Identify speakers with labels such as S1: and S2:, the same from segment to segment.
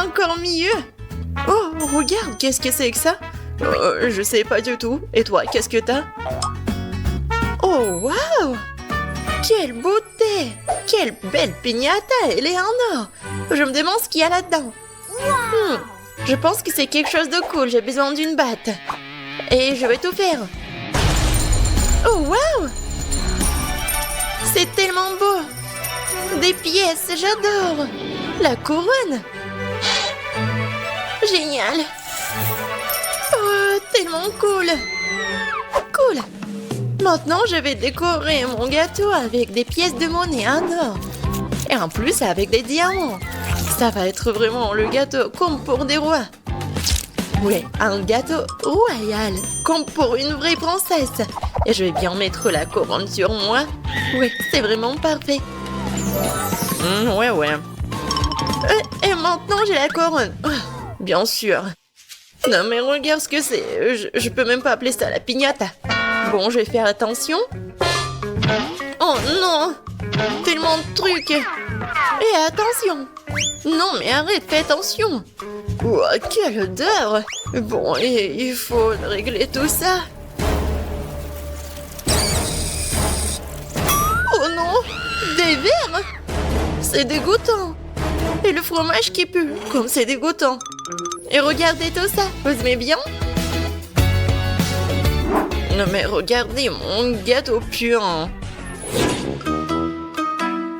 S1: encore mieux. Oh, regarde, qu'est-ce que c'est que ça? Je sais pas du tout. Et toi, qu'est-ce que t'as? Oh, waouh! Quelle beauté! Quelle belle piñata! Elle est en or! Je me demande ce qu'il y a là-dedans. Je pense que c'est quelque chose de cool. J'ai besoin d'une batte. Et je vais tout faire. Oh, waouh! C'est tellement beau! Des pièces, j'adore! La couronne! Génial! Oh, tellement cool! Cool! Maintenant, je vais décorer mon gâteau avec des pièces de monnaie en or. Et en plus, avec des diamants. Ça va être vraiment le gâteau comme pour des rois. Oui, un gâteau royal, comme pour une vraie princesse. Et je vais bien mettre la couronne sur moi. Oui, c'est vraiment parfait. Ouais. Et maintenant, j'ai la couronne. Oh, bien sûr. Non, mais regarde ce que c'est. Je peux même pas appeler ça la piñata. Bon, je vais faire attention. Oh non! Tellement de trucs. Et attention. Non, mais arrête, fais attention. Oh, quelle odeur. Bon, et il faut régler tout ça. Oh non! Des verres! C'est dégoûtant. Et le fromage qui pue, comme c'est dégoûtant. Et regardez tout ça, vous aimez bien? Non mais regardez mon gâteau puant.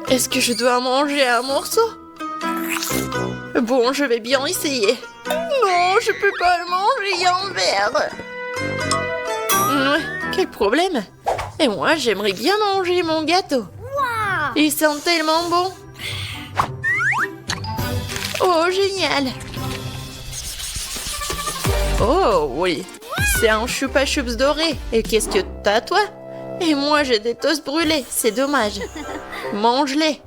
S1: Est-ce que je dois manger un morceau? Bon, je vais bien essayer. Non, je peux pas le manger, il y a un verre. Ouais, quel problème? Et moi, j'aimerais bien manger mon gâteau. Il sent tellement bon. Oh, génial. Oh, oui. C'est un chupa chups doré. Et qu'est-ce que t'as, toi? Et moi, j'ai des toasts brûlés. C'est dommage. Mange-les.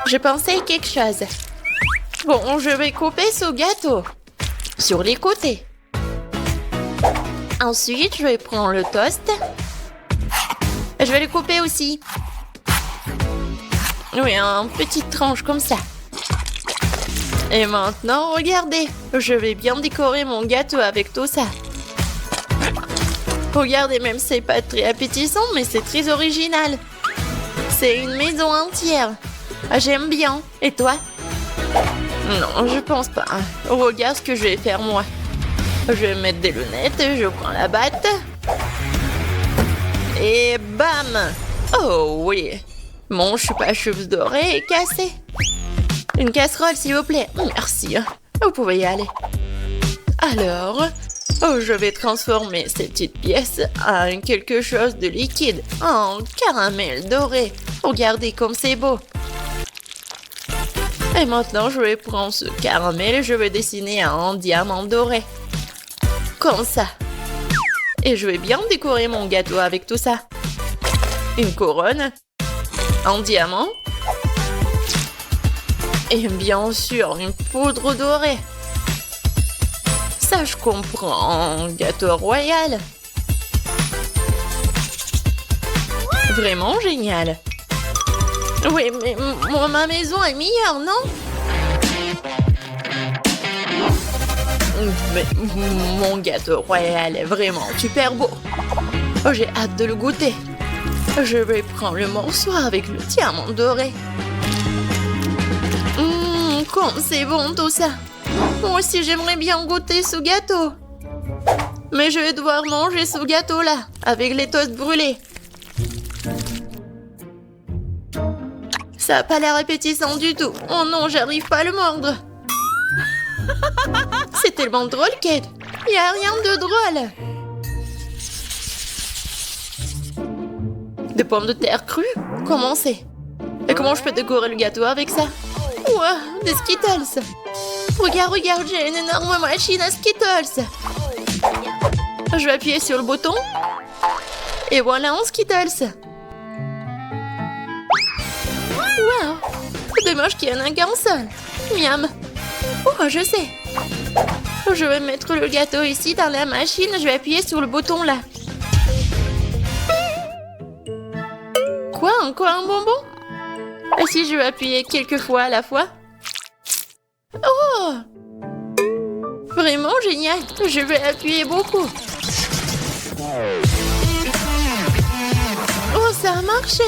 S1: Je pensais à quelque chose. Bon, je vais couper ce gâteau. Sur les côtés. Ensuite, je vais prendre le toast. Je vais le couper aussi. Oui, une petite tranche comme ça. Et maintenant, regardez. Je vais bien décorer mon gâteau avec tout ça. Regardez, même c'est pas très appétissant, mais c'est très original. C'est une maison entière. J'aime bien. Et toi? Non, je pense pas. Regarde ce que je vais faire moi. Je vais mettre des lunettes, je prends la batte. Et bam! Oh oui! Mon chupa chups doré est cassé. Une casserole, s'il vous plaît. Merci. Vous pouvez y aller. Alors, je vais transformer ces petites pièces en quelque chose de liquide. En caramel doré. Regardez comme c'est beau. Et maintenant, je vais prendre ce caramel et je vais dessiner un diamant doré. Comme ça. Et je vais bien décorer mon gâteau avec tout ça. Une couronne. Un diamant. Et bien sûr, une poudre dorée. Ça, je comprends. Un gâteau royal. Vraiment génial. Oui, mais ma maison est meilleure, non? Mais mon gâteau royal est vraiment super beau. J'ai hâte de le goûter. Je vais prendre le morceau avec le diamant doré. Comme c'est bon tout ça. Moi aussi j'aimerais bien goûter ce gâteau. Mais je vais devoir manger ce gâteau-là avec les toasts brûlés. Ça n'a pas l'air appétissant du tout. Oh non, j'arrive pas à le mordre. C'est tellement drôle, Kate. Il n'y a rien de drôle. Des pommes de terre crues? Comment c'est? Et comment je peux décorer le gâteau avec ça? Ouah, des Skittles. Regarde, j'ai une énorme machine à Skittles. Je vais appuyer sur le bouton. Et voilà un Skittles. Wow. Dommage qu'il y en a qu'un seul. Miam. Oh, je sais. Je vais mettre le gâteau ici dans la machine. Je vais appuyer sur le bouton là. Quoi? Encore un bonbon? Et si je vais appuyer quelques fois à la fois? vraiment génial. Je vais appuyer beaucoup. Oh, ça a marché.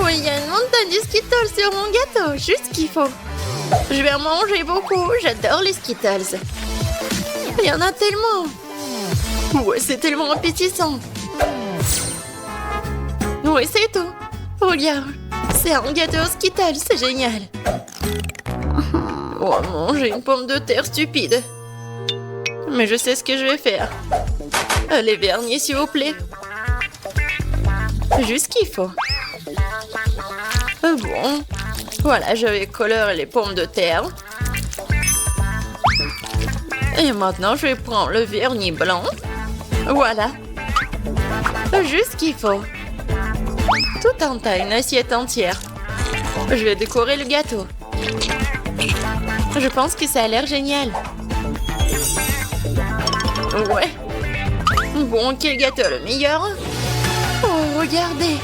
S1: Oui, il y a une montagne de Skittles sur mon gâteau. Juste ce qu'il faut. Je vais en manger beaucoup. J'adore les Skittles. Il y en a tellement. Ouais, c'est tellement appétissant. Oui, c'est tout. Regarde. C'est un gâteau aux Skittles. C'est génial. Oh, manger une pomme de terre stupide. Mais je sais ce que je vais faire. Les vernis, s'il vous plaît. Juste ce qu'il faut. Bon. Voilà, je vais colorer les pommes de terre. Et maintenant, je vais prendre le vernis blanc. Voilà. Juste ce qu'il faut. Tout en tas, une assiette entière. Je vais décorer le gâteau. Je pense que ça a l'air génial. Ouais. Bon, quel gâteau le meilleur? Oh, regardez.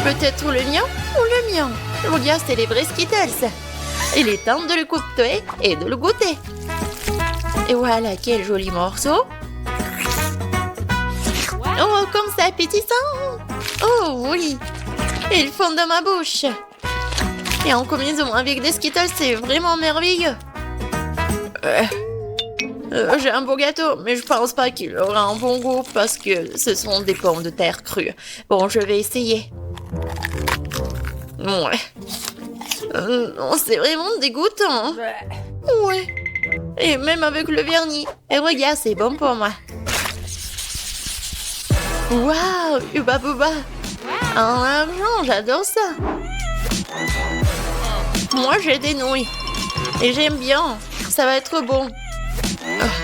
S1: Peut-être le mien ou le mien. Regarde, c'est les vrais Skittles. Il est temps de le couper et de le goûter. Et voilà, quel joli morceau. Oh, comme c'est appétissant. Oh, oui. Ils fondent dans ma bouche. Et en combinaison avec des Skittles, c'est vraiment merveilleux. J'ai un beau gâteau, mais je pense pas qu'il aura un bon goût parce que ce sont des pommes de terre crues. Bon, je vais essayer. Ouais. Non, c'est vraiment dégoûtant. Ouais. Et même avec le vernis. Et regarde, c'est bon pour moi. Waouh, Uba Booba. En argent, j'adore ça. Moi, j'ai des nouilles. Et j'aime bien. Ça va être bon.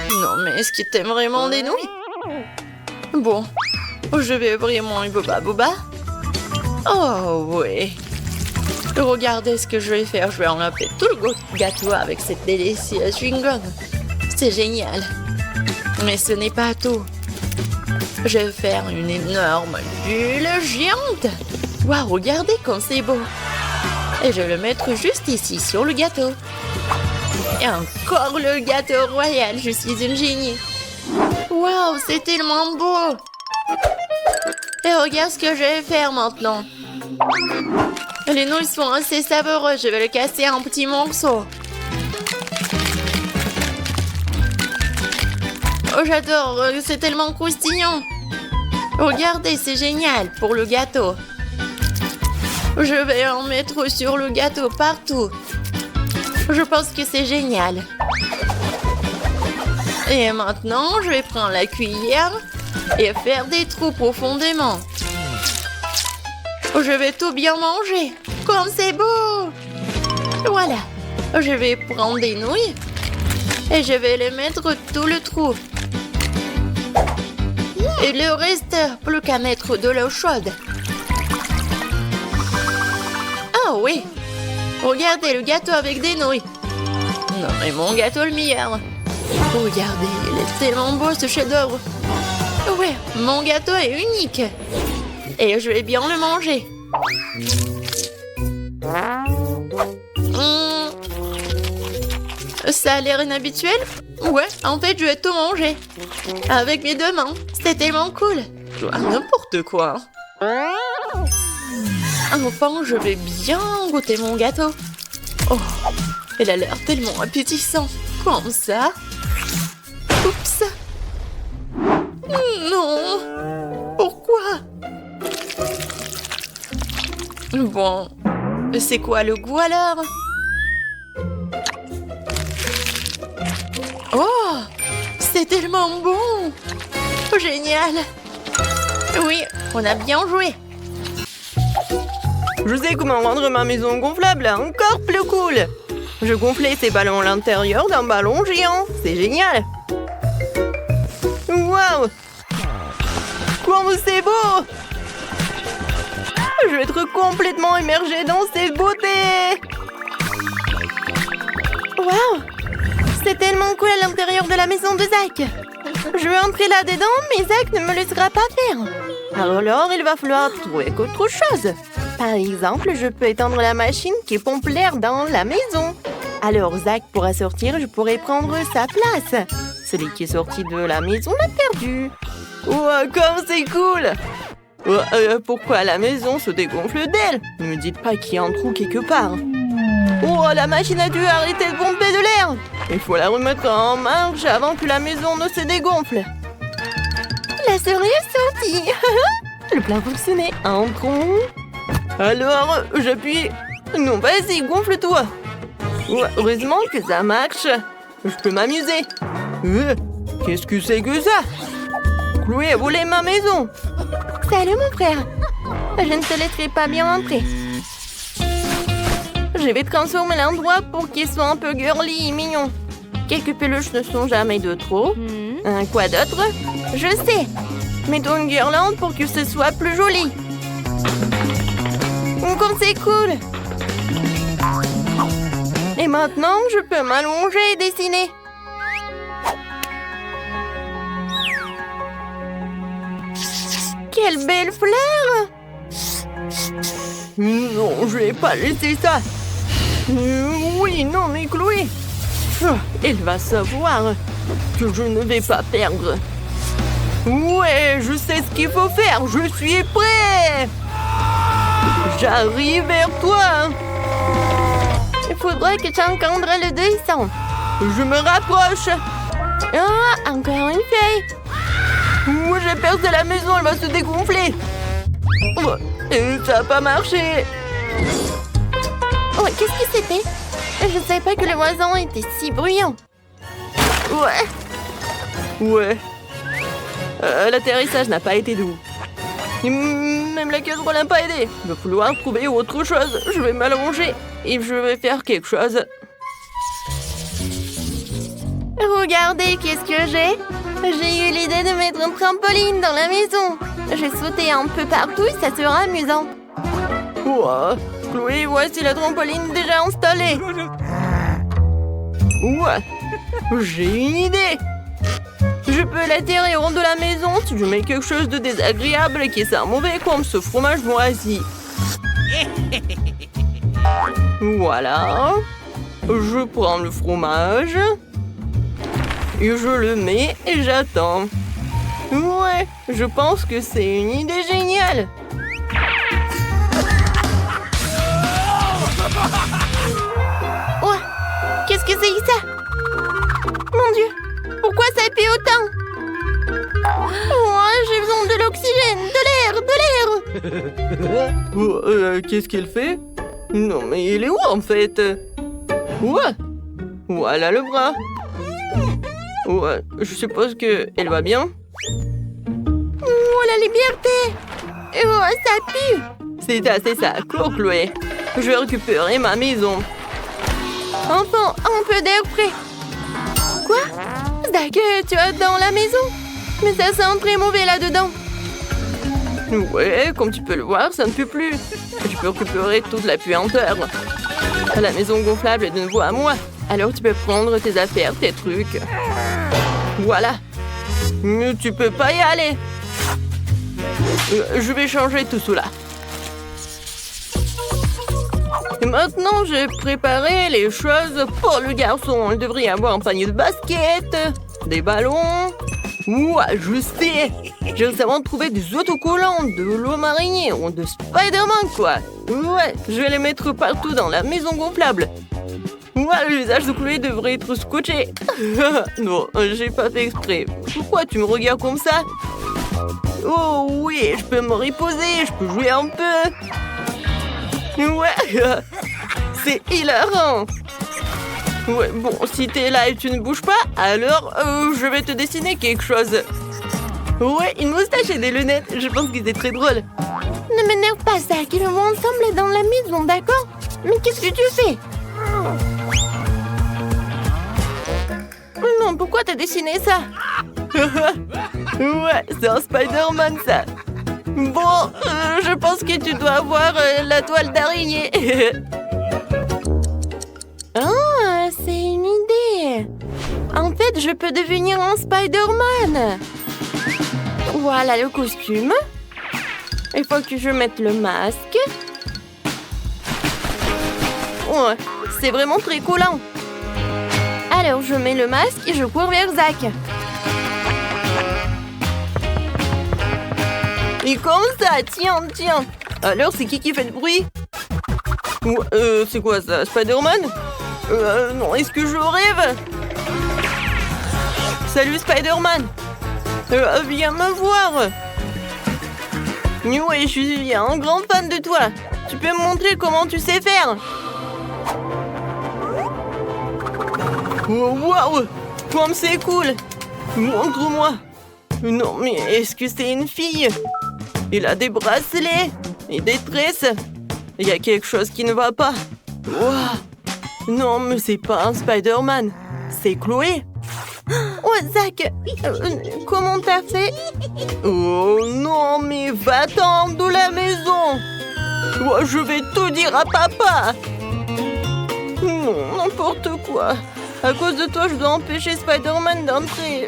S1: Non, mais est-ce que t'aimes vraiment des nouilles? Bon, je vais vraiment Uba Booba. Oh, oui. Regardez ce que je vais faire. Je vais enlever tout le gâteau avec cette délicieuse chewing-gum. C'est génial. Mais ce n'est pas tout. Je vais faire une énorme bulle géante. Waouh, regardez comme c'est beau. Et je vais le mettre juste ici, sur le gâteau. Et encore le gâteau royal. Je suis une génie. Waouh, c'est tellement beau. Et regarde ce que je vais faire maintenant. Les nouilles sont assez savoureuses. Je vais le casser en petits morceaux. Oh, j'adore. C'est tellement croustillant. Regardez, c'est génial pour le gâteau. Je vais en mettre sur le gâteau partout. Je pense que c'est génial. Et maintenant, je vais prendre la cuillère et faire des trous profondément. Je vais tout bien manger. Comme c'est beau! Voilà. Je vais prendre des nouilles et je vais les mettre tout le trou. Et le reste, plus qu'à mettre de l'eau chaude. Ah oui! Regardez le gâteau avec des nouilles. Non, mais mon gâteau le meilleur. Regardez, il est tellement beau ce chef-d'œuvre. Ouais, mon gâteau est unique. Et je vais bien le manger. Ça a l'air inhabituel. Ouais, en fait, je vais tout manger. Avec mes deux mains. C'est tellement cool. N'importe quoi. Enfin, je vais bien goûter mon gâteau. Oh, il a l'air tellement appétissant. Comme ça. Oups. Non. Pourquoi? Bon, c'est quoi le goût alors? Oh, c'est tellement bon! Génial! Oui, on a bien joué.
S2: Je sais comment rendre ma maison gonflable encore plus cool. Je gonflais ces ballons à l'intérieur d'un ballon géant. C'est génial! Waouh! Comme c'est beau! Je vais être complètement immergée dans cette beauté! Waouh! C'est tellement cool à l'intérieur de la maison de Zach! Je veux entrer là-dedans, mais Zach ne me laissera pas faire. Alors, il va falloir trouver autre chose. Par exemple, je peux étendre la machine qui pompe l'air dans la maison. Alors Zach pourra sortir, je pourrai prendre sa place. Celui qui est sorti de la maison l'a perdu. Wow, comme c'est cool! Pourquoi la maison se dégonfle d'elle? Ne me dites pas qu'il y a un trou quelque part. Oh, la machine a dû arrêter de pomper de l'air. Il faut la remettre en marche avant que la maison ne se dégonfle. La souris est sortie. Le plan fonctionnait. Entrons. Alors, j'appuie. Non, vas-y, gonfle-toi. Heureusement que ça marche. Je peux m'amuser. Qu'est-ce que c'est que ça? Chloé a volé ma maison. Salut mon frère. Je ne te laisserai pas bien entrer. Je vais transformer l'endroit pour qu'il soit un peu girly et mignon. Quelques peluches ne sont jamais de trop. Quoi d'autre? Je sais. Mettons une guirlande pour que ce soit plus joli. Comme c'est cool. Et maintenant, je peux m'allonger et dessiner. Quelle belle fleur! Non, je vais pas laisser ça. Oui, non, mais Chloé. Elle va savoir que je ne vais pas perdre. Ouais, je sais ce qu'il faut faire. Je suis prêt. J'arrive vers toi. Il faudrait que tu encadres le dessin. Je me rapproche. Ah, encore une feuille. Moi, j'ai peur que la maison, elle va se dégonfler. Ça n'a pas marché. Oh, qu'est-ce que c'était? Je ne savais pas que le voisin était si bruyant. Ouais. L'atterrissage n'a pas été doux. Même la casserole n'a pas aidé. Il va falloir trouver autre chose. Je vais m'allonger et je vais faire quelque chose. Regardez, qu'est-ce que j'ai? J'ai eu l'idée de mettre un trampoline dans la maison. J'ai sauté un peu partout et ça sera amusant. Ouah, Chloé, voici la trampoline déjà installée. Ouah, j'ai une idée. Je peux l'attirer hors de la maison si je mets quelque chose de désagréable et qui sent mauvais comme ce fromage moisi. Voilà. Je prends le fromage. Et je le mets et j'attends. Ouais, je pense que c'est une idée géniale. Ouais, qu'est-ce que c'est que ça? Mon Dieu, pourquoi ça pue autant? Ouais, j'ai besoin de l'oxygène, de l'air. Qu'est-ce qu'elle fait? Non, mais il est où en fait? Ouais, voilà le bras. Ouais, je suppose qu'elle va bien. Oh, la liberté! Oh, ça pue! C'est assez ça, cours, Chloé. Je vais récupérer ma maison. Enfin, un peu d'air frais. Quoi? Zach, tu es dans la maison? Mais ça sent très mauvais là-dedans. Ouais, comme tu peux le voir, ça ne pue plus. Tu peux récupérer toute la puanteur. La maison gonflable est de nouveau à moi. Alors tu peux prendre tes affaires, tes trucs. Voilà. Mais tu peux pas y aller. Je vais changer tout cela. Et maintenant, j'ai préparé les choses pour le garçon. Il devrait y avoir un panier de basket, des ballons. Ouah, je sais. J'ai récemment trouvé des autocollants, de l'homme araignée ou de Spider-Man, quoi. Ouais, je vais les mettre partout dans la maison gonflable. Ouais, le visage de Chloé devrait être scotché. Non, j'ai pas fait exprès. Pourquoi tu me regardes comme ça? Oh oui, je peux me reposer, je peux jouer un peu. Ouais, c'est hilarant. Ouais, bon, si t'es là et tu ne bouges pas, alors je vais te dessiner quelque chose. Ouais, une moustache et des lunettes, je pense que c'est très drôle. Ne m'énerve pas, Zach, ils vont ensemble dans la maison, d'accord? Mais qu'est-ce que tu fais? Non, pourquoi t'as dessiné ça? Ouais, c'est un Spider-Man, ça. Bon, je pense que tu dois avoir la toile d'araignée. Ah, c'est une idée. En fait, je peux devenir un Spider-Man. Voilà le costume. Il faut que je mette le masque. Ouais, C'est vraiment très collant. Alors, je mets le masque et je cours vers Zach. Et comme ça, tiens. Alors, c'est qui fait le bruit? C'est quoi ça, Spider-Man? Non, est-ce que je rêve? Salut Spider-Man. Viens me voir. Ouais, je suis un grand fan de toi. Tu peux me montrer comment tu sais faire? Oh, waouh! Comme c'est cool! Montre-moi! Non, mais est-ce que c'est une fille? Il a des bracelets et des tresses. Il y a quelque chose qui ne va pas. Waouh! Non, mais c'est pas un Spider-Man. C'est Chloé. Oh, Zach! Comment t'as fait? Oh non, mais va-t'en de la maison! Oh, je vais tout dire à papa! Non, n'importe quoi. À cause de toi, je dois empêcher Spider-Man d'entrer.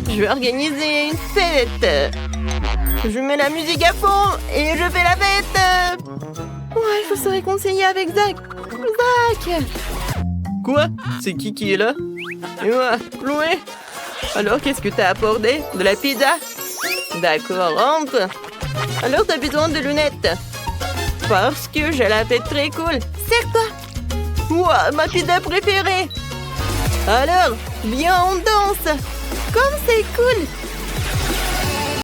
S2: Je vais organiser une fête. Je mets la musique à fond et je fais la fête. Ouais, il faut se réconcilier avec Zach. Zach! Quoi? C'est qui est là? Ouais, Chloé? Alors, qu'est-ce que t'as apporté? De la pizza? D'accord, rentre. Alors, t'as besoin de lunettes? Parce que j'ai la tête très cool. Serre-toi. Ouah, ma pizza préférée. Alors, viens, on danse. Comme c'est cool.